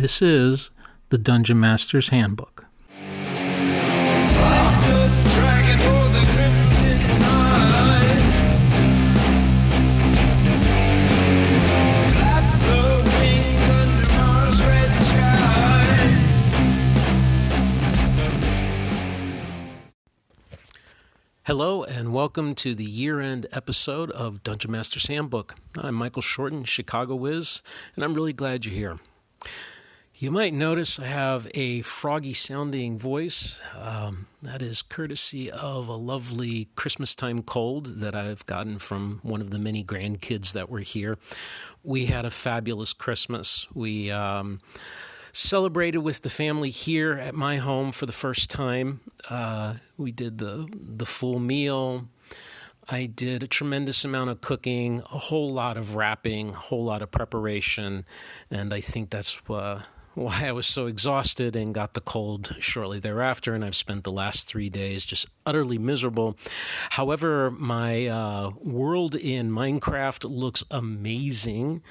This is the Dungeon Master's Handbook. Hello and welcome to the year-end episode of Dungeon Master's Handbook. I'm Michael Shorten, Chicago Wiz, and I'm really glad you're here. You might notice I have a froggy-sounding voice. That is courtesy of a lovely Christmas-time cold that I've gotten from one of the many grandkids that were here. We had a fabulous Christmas. We celebrated with the family here at my home for the first time. We did the full meal. I did a tremendous amount of cooking, a whole lot of wrapping, a whole lot of preparation, and I think that's why I was so exhausted and got the cold shortly thereafter, and I've spent the last 3 days just utterly miserable. However, my world in Minecraft looks amazing.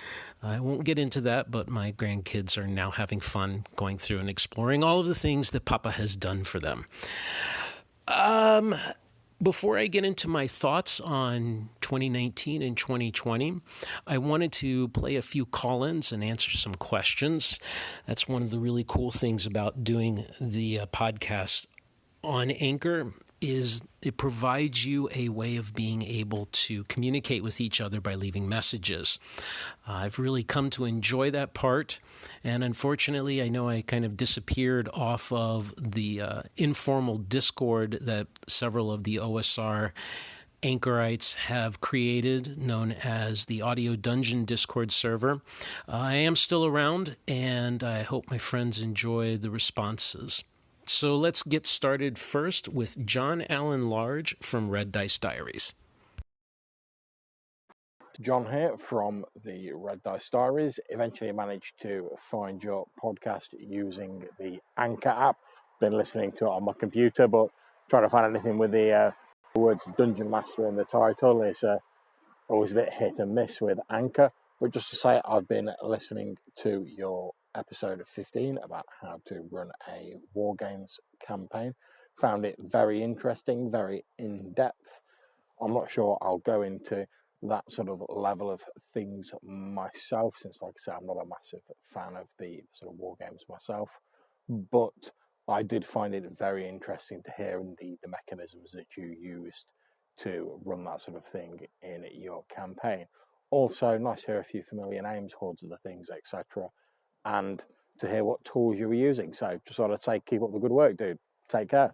I won't get into that, but my grandkids are now having fun going through and exploring all of the things that Papa has done for them. Before I get into my thoughts on 2019 and 2020, I wanted to play a few call-ins and answer some questions. That's one of the really cool things about doing the podcast on Anchor is it provides you a way of being able to communicate with each other by leaving messages. I've really come to enjoy that part, and unfortunately, I know I kind of disappeared off of the informal Discord that several of the OSR anchorites have created, known as the Audio Dungeon Discord server. I am still around, and I hope my friends enjoy the responses. So let's get started first with John Allen Large from Red Dice Diaries. John here from the Red Dice Diaries. Eventually managed to find your podcast using the Anchor app. Been listening to it on my computer, but trying to find anything with the words Dungeon Master in the title is always a bit hit and miss with Anchor. But just to say, I've been listening to your episode of 15 about how to run a War Games campaign. Found it very interesting, very in-depth. I'm not sure I'll go into that sort of level of things myself, since, like I say, I'm not a massive fan of the sort of War Games myself. But I did find it very interesting to hear the mechanisms that you used to run that sort of thing in your campaign. Also, nice to hear a few familiar names, Hordes of the Things, etc., and to hear what tools you were using. So just thought I'd say, keep up the good work, dude. Take care.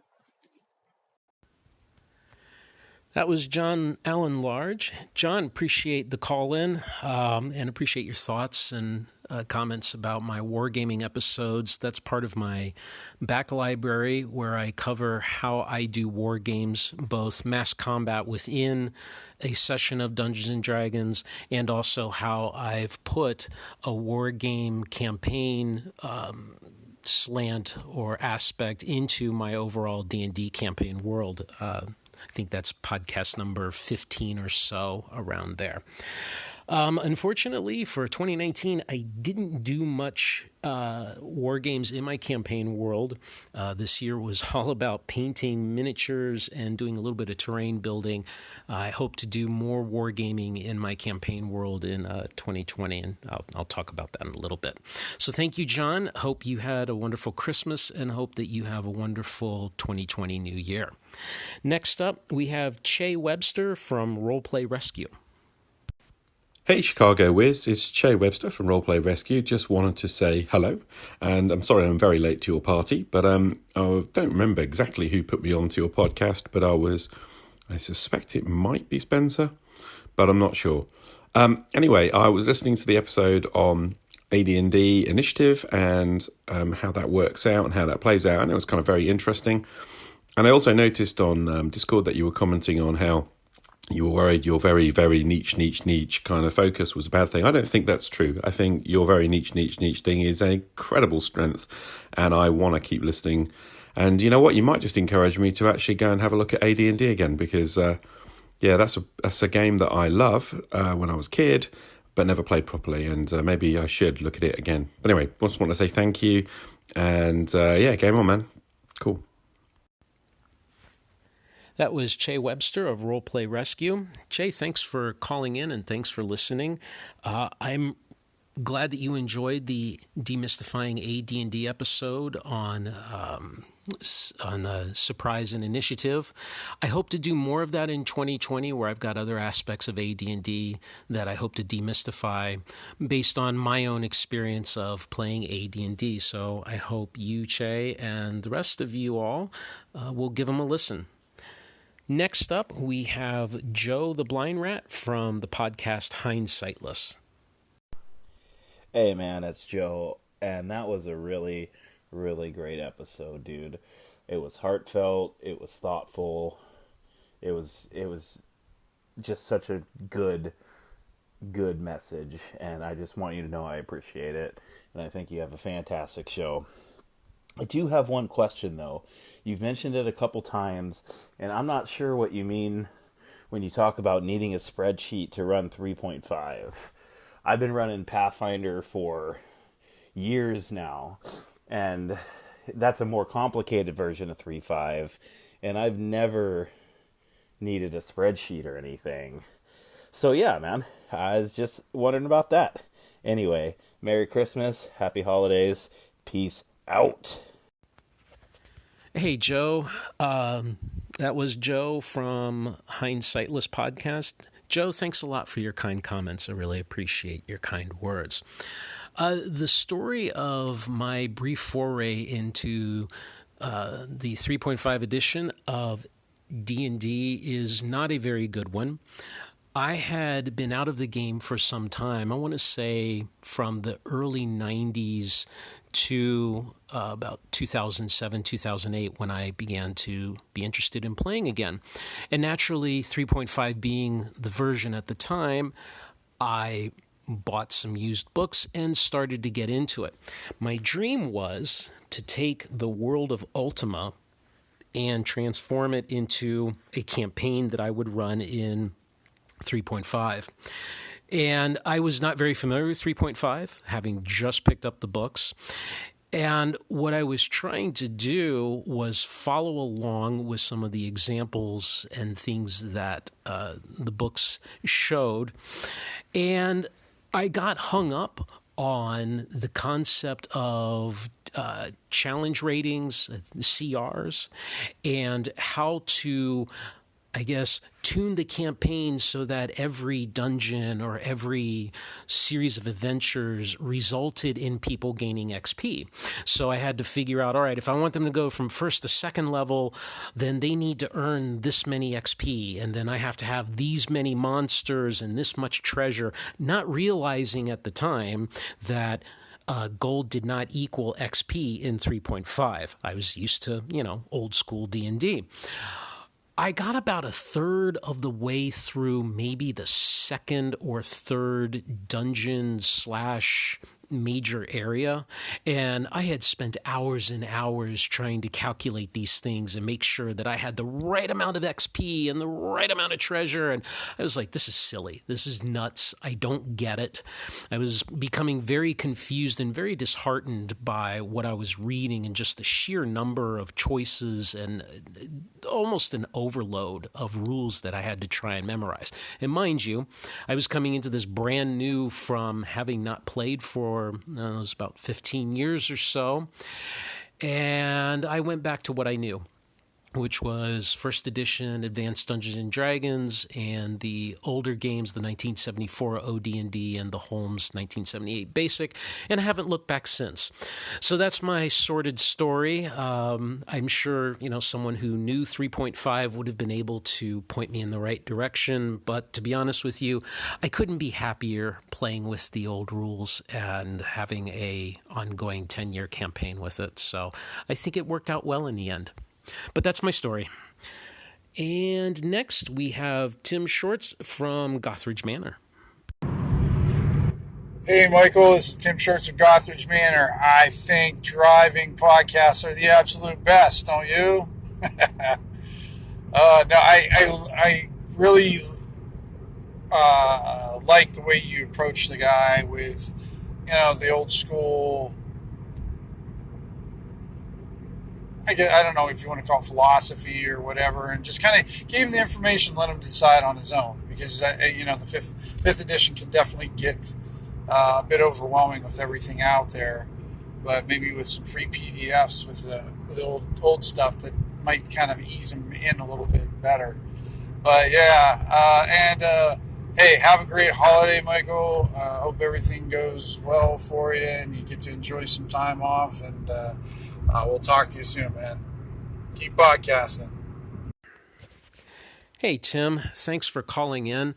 That was John Allen Large. John, appreciate the call-in and appreciate your thoughts and comments about my wargaming episodes. That's part of my back library where I cover how I do war games, both mass combat within a session of Dungeons & Dragons and also how I've put a war game campaign slant or aspect into my overall D&D campaign world. I think that's podcast number 15 or so, around there. Unfortunately, for 2019, I didn't do much war games in my campaign world. This year was all about painting miniatures and doing a little bit of terrain building. I hope to do more war gaming in my campaign world in 2020, and I'll talk about that in a little bit. So thank you, John. Hope you had a wonderful Christmas and hope that you have a wonderful 2020 New Year. Next up, we have Che Webster from Roleplay Rescue. Hey Chicago Wiz, it's Che Webster from Roleplay Rescue. Just wanted to say hello, and I'm sorry I'm very late to your party, but I don't remember exactly who put me onto your podcast, but I suspect it might be Spencer, but I'm not sure. Anyway, I was listening to the episode on AD&D Initiative and how that works out and how that plays out, and it was kind of very interesting. And I also noticed on Discord that you were commenting on how you were worried your very, very niche kind of focus was a bad thing. I don't think that's true. I think your very niche thing is an incredible strength, and I want to keep listening. And you know what? You might just encourage me to actually go and have a look at AD&D again, because, that's a game that I love when I was a kid, but never played properly, and maybe I should look at it again. But anyway, just want to say thank you, and game on, man. Cool. That was Che Webster of Roleplay Rescue. Che, thanks for calling in and thanks for listening. I'm glad that you enjoyed the Demystifying AD&D episode on the Surprise and Initiative. I hope to do more of that in 2020, where I've got other aspects of AD&D that I hope to demystify based on my own experience of playing AD&D. So I hope you, Che, and the rest of you all will give them a listen. Next up, we have Joe the Blind Rat from the podcast Hindsightless. Hey man, it's Joe, and that was a really, really great episode, dude. It was heartfelt, it was thoughtful, it was just such a good message, and I just want you to know I appreciate it, and I think you have a fantastic show. I do have one question, though. You've mentioned it a couple times, and I'm not sure what you mean when you talk about needing a spreadsheet to run 3.5. I've been running Pathfinder for years now, and that's a more complicated version of 3.5, and I've never needed a spreadsheet or anything. So yeah, man, I was just wondering about that. Anyway, Merry Christmas, Happy Holidays, peace out. Hey, Joe. That was Joe from Hindsightless Podcast. Joe, thanks a lot for your kind comments. I really appreciate your kind words. The story of my brief foray into the 3.5 edition of D&D is not a very good one. I had been out of the game for some time. I want to say from the early 90s to about 2007, 2008, when I began to be interested in playing again. And naturally, 3.5 being the version at the time, I bought some used books and started to get into it. My dream was to take the world of Ultima and transform it into a campaign that I would run in 3.5. And I was not very familiar with 3.5, having just picked up the books. And what I was trying to do was follow along with some of the examples and things that the books showed. And I got hung up on the concept of challenge ratings, CRs, and how to, I guess, tune the campaign so that every dungeon or every series of adventures resulted in people gaining XP. So I had to figure out, all right, if I want them to go from first to second level, then they need to earn this many XP, and then I have to have these many monsters and this much treasure, not realizing at the time that gold did not equal XP in 3.5. I was used to, old school D&D. I got about a third of the way through maybe the second or third dungeon / major area, and I had spent hours and hours trying to calculate these things and make sure that I had the right amount of XP and the right amount of treasure, and I was like, this is silly. This is nuts. I don't get it. I was becoming very confused and very disheartened by what I was reading and just the sheer number of choices and almost an overload of rules that I had to try and memorize. And mind you, I was coming into this brand new from having not played for it was about 15 years or so. And I went back to what I knew, which was first edition Advanced Dungeons and Dragons and the older games, the 1974 OD&D and the Holmes 1978 Basic, and I haven't looked back since. So that's my sordid story. I'm sure, someone who knew 3.5 would have been able to point me in the right direction, but to be honest with you, I couldn't be happier playing with the old rules and having a ongoing 10-year campaign with it. So I think it worked out well in the end. But that's my story. And next we have Tim Shorts from Gothridge Manor. Hey, Michael, this is Tim Shorts of Gothridge Manor. I think driving podcasts are the absolute best, don't you? No, I really like the way you approach the guy with, the old school. I don't know if you want to call it philosophy or whatever, and just kind of gave him the information, let him decide on his own, because the fifth edition can definitely get a bit overwhelming with everything out there, but maybe with some free PDFs with the old stuff that might kind of ease him in a little bit better. But yeah, hey, have a great holiday, Michael. Hope everything goes well for you and you get to enjoy some time off, and we'll talk to you soon, man. Keep podcasting. Hey, Tim. Thanks for calling in.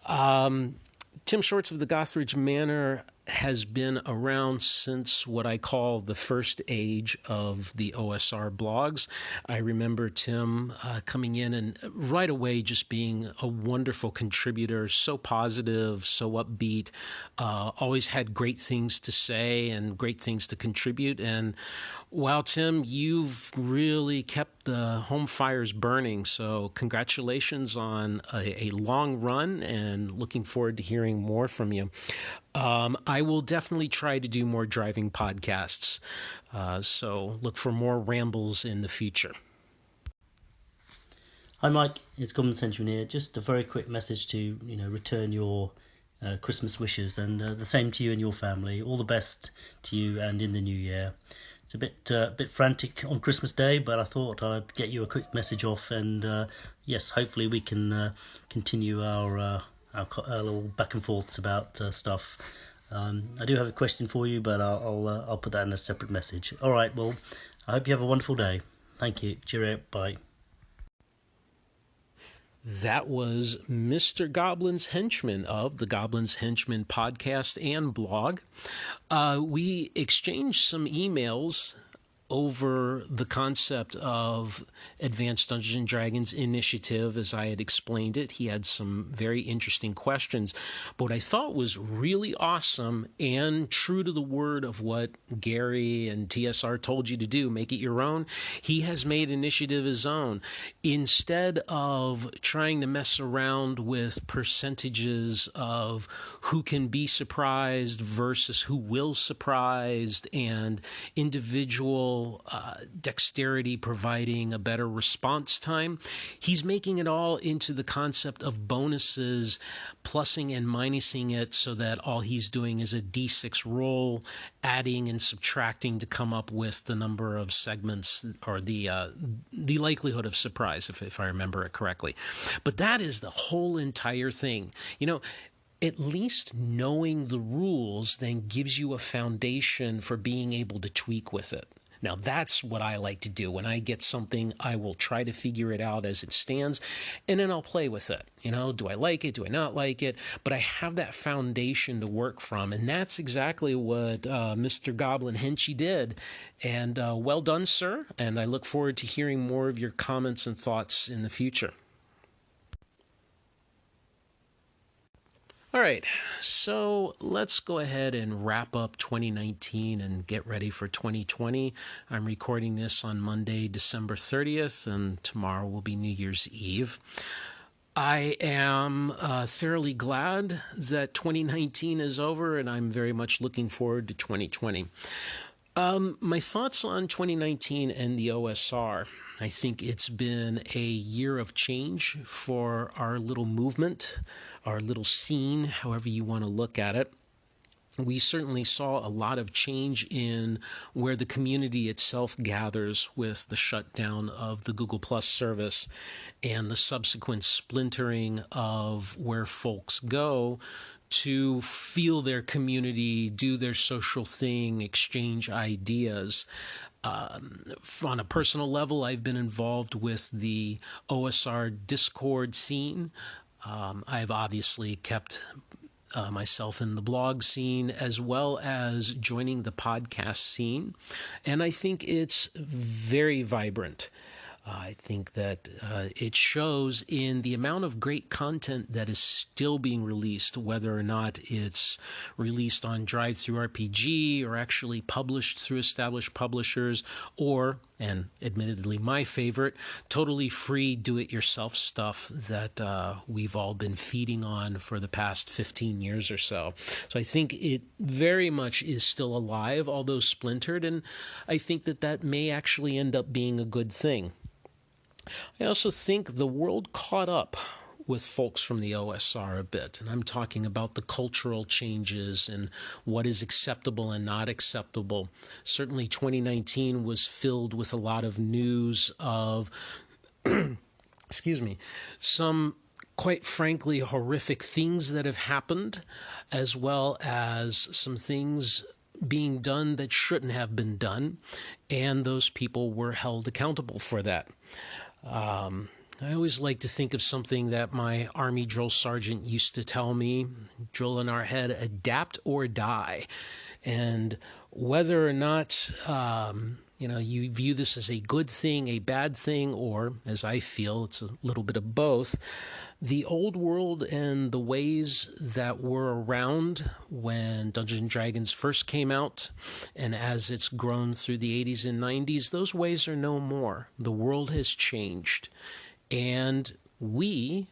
Tim Shorts of the Gothridge Manor has been around since what I call the first age of the OSR blogs. I remember Tim coming in and right away just being a wonderful contributor, so positive, so upbeat, always had great things to say and great things to contribute. And wow, Tim, you've really kept the home fires burning. So congratulations on a long run, and looking forward to hearing more from you. I will definitely try to do more driving podcasts, so look for more rambles in the future. Hi Mike, it's Common Century here. Just a very quick message to return your Christmas wishes, and the same to you and your family. All the best to you and in the new year. It's a bit frantic on Christmas Day, but I thought I'd get you a quick message off, and yes, hopefully we can continue our little back and forths about stuff. I do have a question for you, but I'll put that in a separate message. All right, well, I hope you have a wonderful day. Thank you. Cheerio. Bye. That was Mr. Goblin's Henchman of the Goblin's Henchman podcast and blog. We exchanged some emails over the concept of Advanced Dungeons and Dragons Initiative, as I had explained it. He had some very interesting questions. But what I thought was really awesome and true to the word of what Gary and TSR told you to do, make it your own, he has made Initiative his own. Instead of trying to mess around with percentages of who can be surprised versus who will surprised, and individual dexterity providing a better response time, he's making it all into the concept of bonuses, plussing and minusing it, so that all he's doing is a d6 roll, adding and subtracting to come up with the number of segments, or the likelihood of surprise, if I remember it correctly. But that is the whole entire thing. At least knowing the rules then gives you a foundation for being able to tweak with it. Now, that's what I like to do. When I get something, I will try to figure it out as it stands, and then I'll play with it. Do I like it? Do I not like it? But I have that foundation to work from, and that's exactly what Mr. Goblin Henchy did. And well done, sir, and I look forward to hearing more of your comments and thoughts in the future. All right, so let's go ahead and wrap up 2019 and get ready for 2020. I'm recording this on Monday, December 30th, and tomorrow will be New Year's Eve. I am thoroughly glad that 2019 is over, and I'm very much looking forward to 2020. My thoughts on 2019 and the OSR. I think it's been a year of change for our little movement, our little scene, however you want to look at it. We certainly saw a lot of change in where the community itself gathers with the shutdown of the Google Plus service and the subsequent splintering of where folks go to feel their community, do their social thing, exchange ideas. On a personal level, I've been involved with the OSR Discord scene. I've obviously kept myself in the blog scene, as well as joining the podcast scene. And I think it's very vibrant. I think that it shows in the amount of great content that is still being released, whether or not it's released on Drive-Thru RPG or actually published through established publishers, or, and admittedly my favorite, totally free do-it-yourself stuff that we've all been feeding on for the past 15 years or so. So I think it very much is still alive, although splintered, and I think that may actually end up being a good thing. I also think the world caught up with folks from the OSR a bit, and I'm talking about the cultural changes and what is acceptable and not acceptable. Certainly 2019 was filled with a lot of news of, excuse me, some quite frankly horrific things that have happened, as well as some things being done that shouldn't have been done, and those people were held accountable for that. I always like to think of something that my Army drill sergeant used to tell me, drill in our head, adapt or die. And whether or not, you view this as a good thing, a bad thing, or as I feel, it's a little bit of both, the old world and the ways that were around when Dungeons & Dragons first came out, and as it's grown through the 80s and 90s, those ways are no more. The world has changed. And we,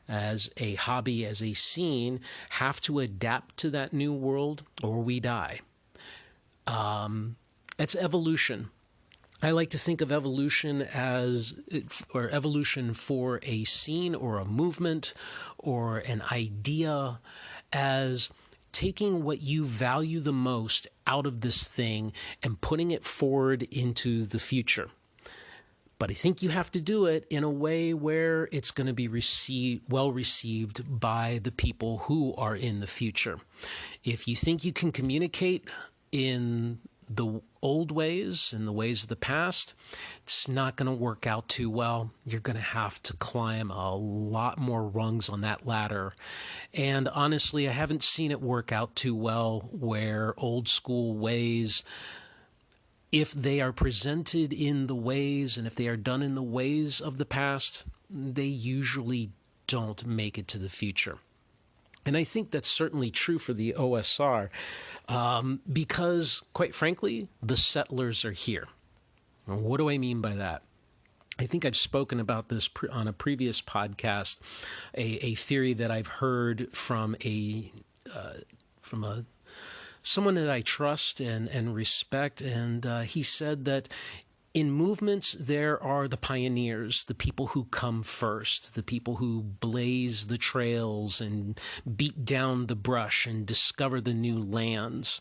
as a hobby, as a scene, have to adapt to that new world or we die. It's evolution. I like to think of evolution or evolution for a scene or a movement or an idea as taking what you value the most out of this thing and putting it forward into the future. But I think you have to do it in a way where it's going to be well received by the people who are in the future. If you think you can communicate in the old ways and the ways of the past, it's not going to work out too well. You're going to have to climb a lot more rungs on that ladder. And honestly, I haven't seen it work out too well where old school ways, if they are presented in the ways and if they are done in the ways of the past, they usually don't make it to the future. And I think that's certainly true for the OSR because, quite frankly, the settlers are here. And what do I mean by that? I think I've spoken about this on a previous podcast, a theory that I've heard from someone that I trust and respect, and he said that in movements there are the pioneers, the people who come first, the people who blaze the trails and beat down the brush and discover the new lands.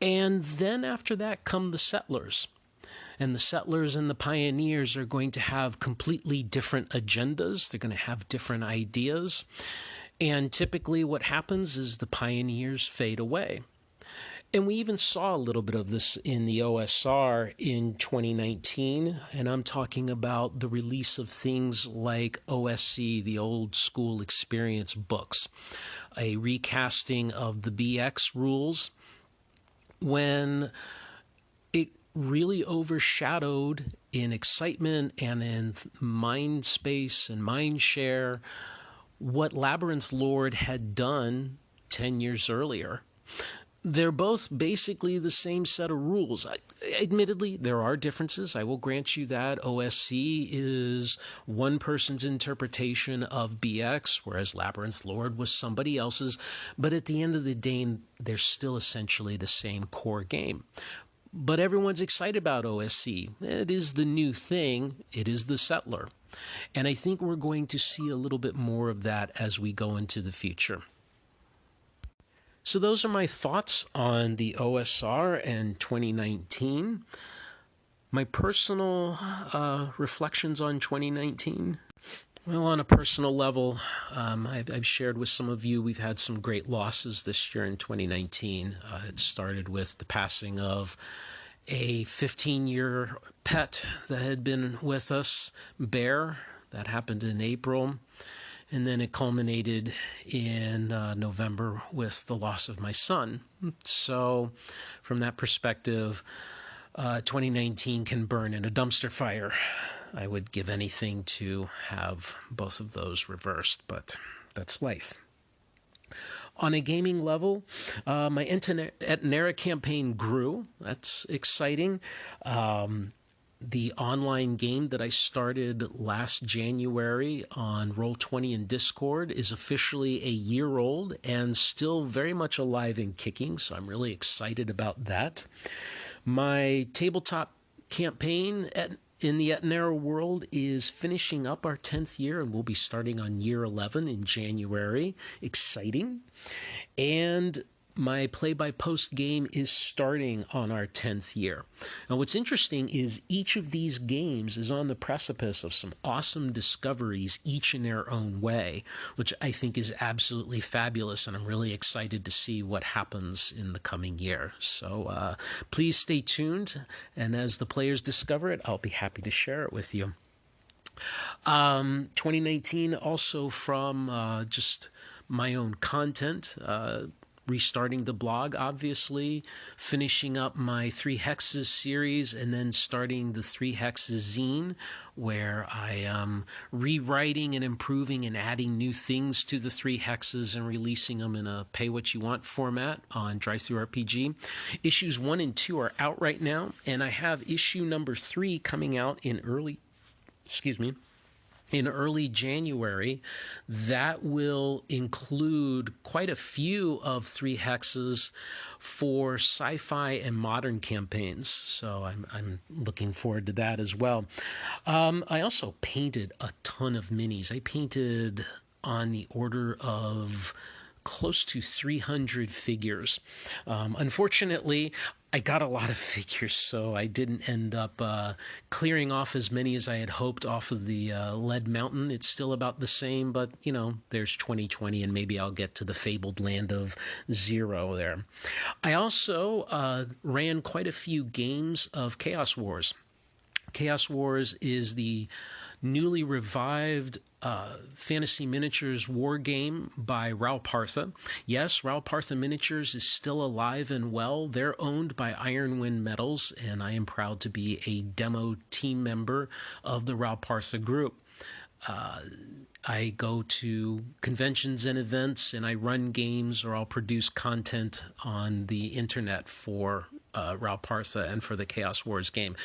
And then after that come the settlers. And the settlers and the pioneers are going to have completely different agendas. They're going to have different ideas. And typically what happens is the pioneers fade away. And we even saw a little bit of this in the OSR in 2019, and I'm talking about the release of things like OSC, the Old School Experience books, a recasting of the BX rules, when it really overshadowed in excitement and in mind space and mind share what Labyrinth Lord had done 10 years earlier. They're both basically the same set of rules. Admittedly, there are differences. I will grant you that. OSC is one person's interpretation of BX, whereas Labyrinth Lord was somebody else's. But at the end of the day, they're still essentially the same core game. But everyone's excited about OSC. It is the new thing. It is the settler. And I think we're going to see a little bit more of that as we go into the future. So those are my thoughts on the OSR and 2019. My personal reflections on 2019. Well, on a personal level, I've shared with some of you, we've had some great losses this year in 2019. It started with the passing of a 15-year pet that had been with us, Bear. That happened in April. And then it culminated in November with the loss of my son. So from that perspective, 2019 can burn in a dumpster fire. I would give anything to have both of those reversed, but that's life. On a gaming level, my Etenera campaign grew. That's exciting. the online game that I started last January on Roll20 and Discord is officially a year old and still very much alive and kicking, so I'm really excited about that. My tabletop campaign in the Etnera world is finishing up our 10th year, and we'll be starting on year 11 in January. Exciting. And my play-by-post game is starting on our 10th year. Now, what's interesting is each of these games is on the precipice of some awesome discoveries, each in their own way, which I think is absolutely fabulous, and I'm really excited to see what happens in the coming year. So please stay tuned, and as the players discover it, I'll be happy to share it with you. 2019 also from just my own content, restarting the blog, obviously, finishing up my 3 Hexes series, and then starting the 3 Hexes zine, where I am rewriting and improving and adding new things to the 3 Hexes and releasing them in a pay-what-you-want format on DriveThruRPG. Issues 1 and 2 are out right now, and I have issue number 3 coming out in early January. That will include quite a few of 3 Hexes for sci-fi and modern campaigns, so I'm looking forward to that as well. I also painted a ton of minis. I painted on the order of close to 300 figures. Unfortunately, I got a lot of figures, so I didn't end up clearing off as many as I had hoped off of the Lead Mountain. It's still about the same, but, you know, there's 2020, and maybe I'll get to the fabled land of Zero there. I also ran quite a few games of Chaos Wars. Chaos Wars is the newly revived Fantasy Miniatures war game by Ral Partha. Yes, Ral Partha Miniatures is still alive and well. They're owned by Ironwind Metals, and I am proud to be a demo team member of the Ral Partha group. I go to conventions and events, and I run games, or I'll produce content on the internet for Ral Partha and for the Chaos Wars game.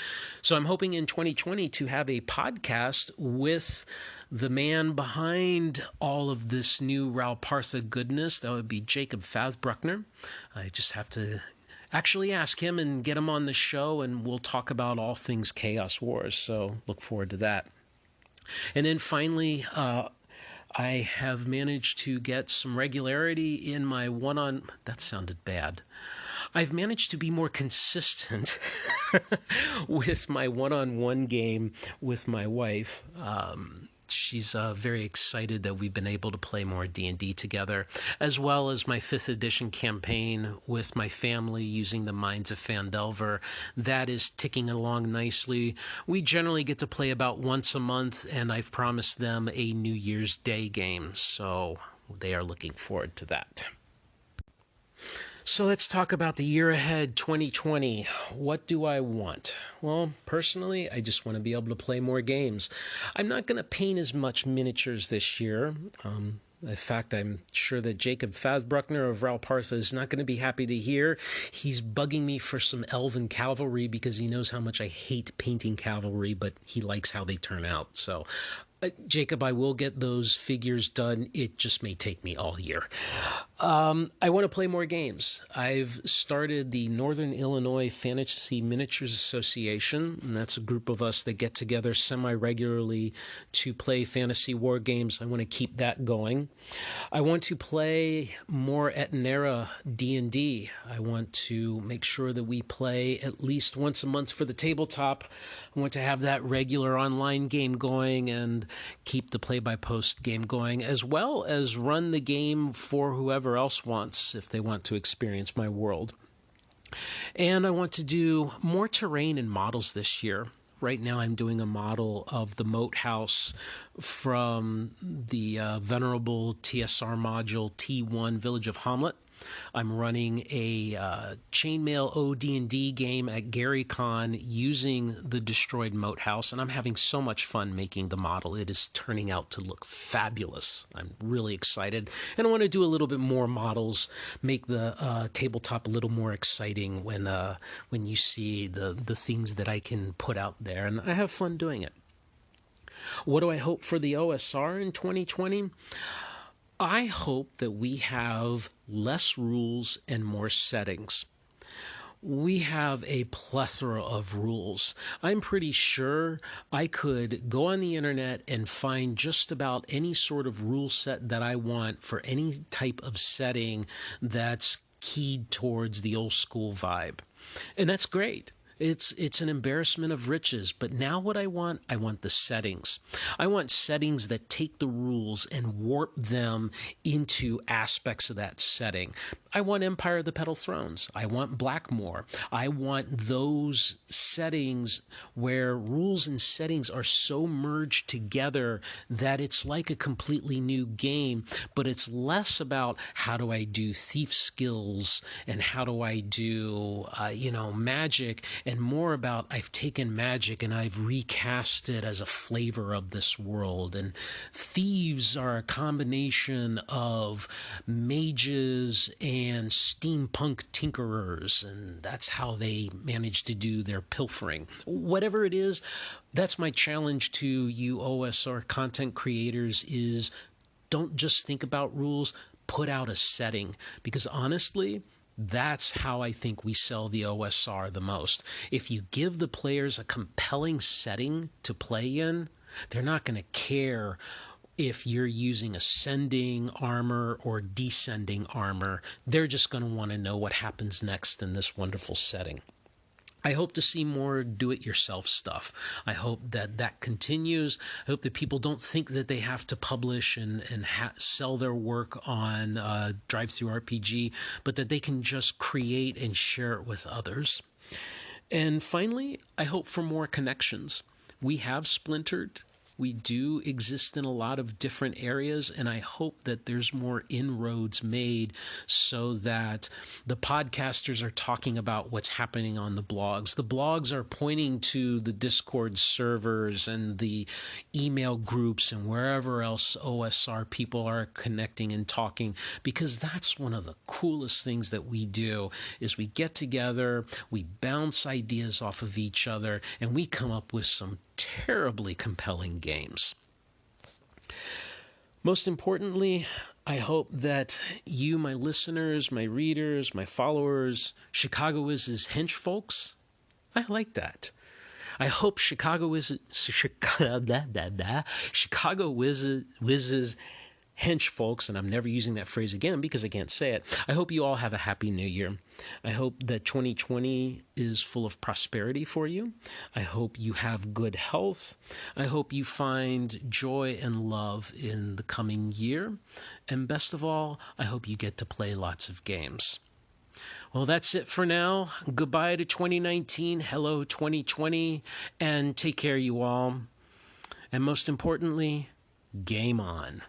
So I'm hoping in 2020 to have a podcast with the man behind all of this new Ral Partha goodness. That would be Jacob Fathbruckner. I just have to actually ask him and get him on the show, and we'll talk about all things Chaos Wars. So look forward to that. And then finally, I have managed to get some regularity in my that sounded bad. I've managed to be more consistent with my one-on-one game with my wife. She's very excited that we've been able to play more D&D together, as well as my 5th edition campaign with my family using the Minds of Phandelver. That is ticking along nicely. We generally get to play about once a month, and I've promised them a New Year's Day game, so they are looking forward to that. So let's talk about the year ahead, 2020. What do I want? Well, personally, I just want to be able to play more games. I'm not going to paint as much miniatures this year. In fact, I'm sure that Jacob Fathbruckner of Ral Partha is not going to be happy to hear. He's bugging me for some Elven cavalry because he knows how much I hate painting cavalry, but he likes how they turn out. So, Jacob, I will get those figures done. It just may take me all year. I want to play more games. I've started the Northern Illinois Fantasy Miniatures Association, and that's a group of us that get together semi-regularly to play fantasy war games. I want to keep that going. I want to play more Etnera D&D. I want to make sure that we play at least once a month for the tabletop. I want to have that regular online game going and keep the play-by-post game going, as well as run the game for whoever else wants, if they want to experience my world. And I want to do more terrain and models this year. Right now I'm doing a model of the Moat House from the venerable TSR module T1 Village of Hamlet. I'm running a chainmail OD&D game at GaryCon using the destroyed Moat House, and I'm having so much fun making the model. It is turning out to look fabulous. I'm really excited, and I want to do a little bit more models, make the tabletop a little more exciting when you see the things that I can put out there, and I have fun doing it. What do I hope for the OSR in 2020? I hope that we have less rules and more settings. We have a plethora of rules. I'm pretty sure I could go on the internet and find just about any sort of rule set that I want for any type of setting that's keyed towards the old school vibe. And that's great. It's an embarrassment of riches, but now what I want the settings. I want settings that take the rules and warp them into aspects of that setting. I want Empire of the Petal Thrones. I want Blackmoor. I want those settings where rules and settings are so merged together that it's like a completely new game, but it's less about how do I do thief skills and how do I do, magic, and more about I've taken magic and I've recast it as a flavor of this world. And thieves are a combination of mages and steampunk tinkerers, and that's how they manage to do their pilfering. Whatever it is, that's my challenge to you OSR content creators is don't just think about rules, put out a setting. Because honestly, that's how I think we sell the OSR the most. If you give the players a compelling setting to play in, they're not going to care if you're using ascending armor or descending armor. They're just going to want to know what happens next in this wonderful setting. I hope to see more do-it-yourself stuff. I hope that continues. I hope that people don't think that they have to publish and sell their work on DriveThruRPG, but that they can just create and share it with others. And finally, I hope for more connections. We have splintered. We do exist in a lot of different areas, and I hope that there's more inroads made so that the podcasters are talking about what's happening on the blogs. The blogs are pointing to the Discord servers and the email groups and wherever else OSR people are connecting and talking, because that's one of the coolest things that we do is we get together, we bounce ideas off of each other, and we come up with some terribly compelling games. Most importantly, I hope that you, my listeners, my readers, my followers, Chicago Wiz's hench folks, I like that. I hope Chicago Wiz's hench folks, and I'm never using that phrase again because I can't say it. I hope you all have a happy new year. I hope that 2020 is full of prosperity for you. I hope you have good health. I hope you find joy and love in the coming year. And best of all, I hope you get to play lots of games. Well, that's it for now. Goodbye to 2019. Hello, 2020. And take care, you all. And most importantly, game on.